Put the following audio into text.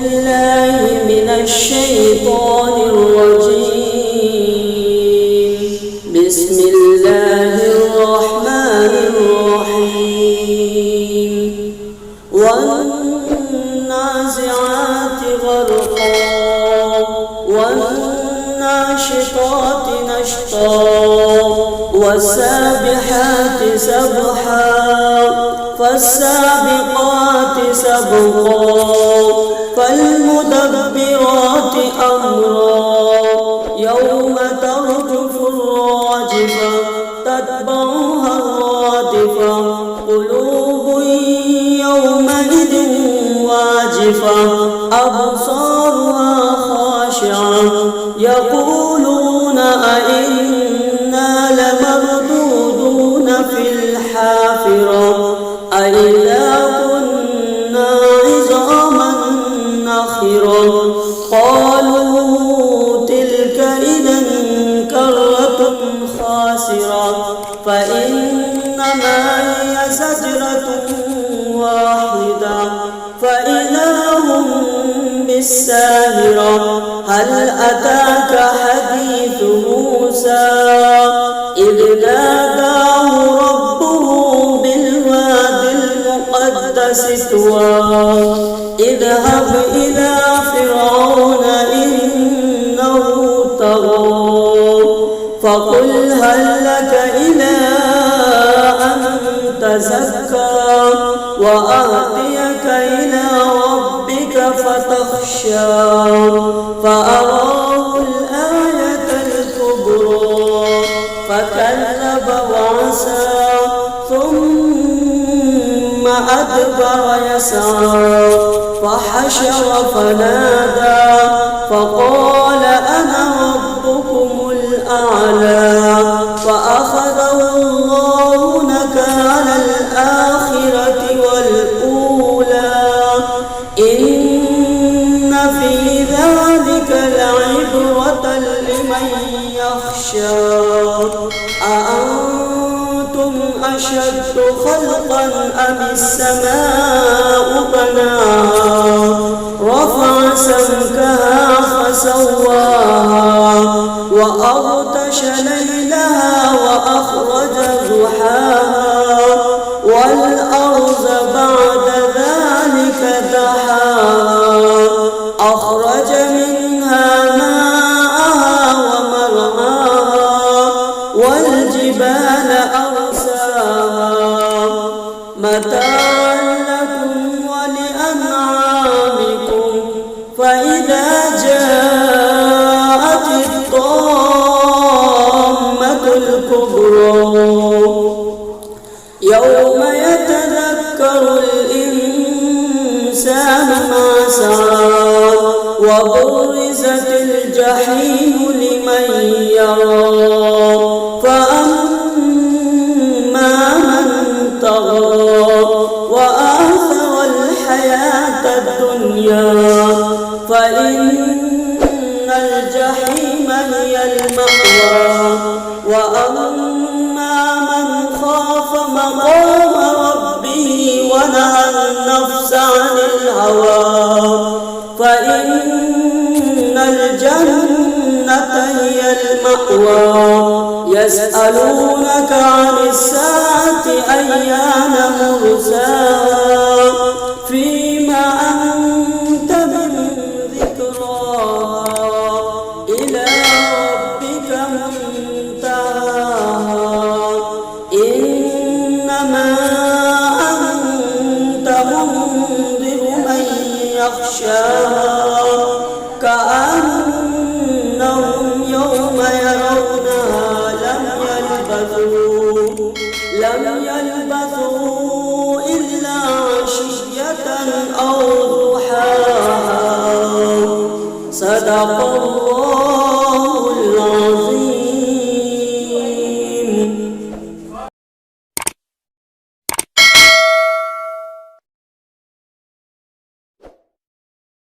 بالله من الشيطان الرجيم. بسم الله الرحمن الرحيم. والنازعات غرقا والناشطات نشطا والسابحات سبحا فالسابقات سبقا فالمدبرات أمرا يوم ترجف الراجفة تتبعها الرادفة قلوب يومئذ واجفة أبصارها خاشعة يقولون أئنا لمردودون في الحافرة أئذا كنا عظاما نخرة قالوا تلك إذا كرة خاسرة فإنما هي زجرة واحدة فإذا هم بالساهرة هل أتاك حديث موسى إذ ناداه ربه بالواد المقدس طوى اذهب إلى فرعون إنه طغى فقل هل لك إلى أن تزكى وأهديك إلى ربك فتخشى فأراه الآية الكبرى فكذب وعصى ثم أدبر يسعى فحشر فنادى فقال أنا ربكم الأعلى فأخذه الله نكال الآخرة والأولى إن في ذلك لعبرة لمن يخشى أأنتم أشد خلقا أم السماء بناها رفع سمكها فسواها وأغطش ليلها وأخرج ضحاها والأرض بعد ذلك دحاها أخرج منها ماءها ومرعاها والجبال أرساها متاعا لكم ولأنعامكم فإذا جاءت الطامة الكبرى يوم يتذكر الإنسان ما سعى وبرزت الجحيم لمن يرى فأما من طغى وآثر الحياة الدنيا فإن الجحيم هي المأوى وأما من خاف مقام ربه ونهى النفس عن الهوى فإن الجنة هي المأوى يسألونك عن الساعة أيان مرساها فيما أنت من ذكراها إلى ربك منتهاها إنما أنت منذر من يخشاها كأنهم يوم يرونها لم يلبثوا إلا عشية أو ضحاها صدق الله.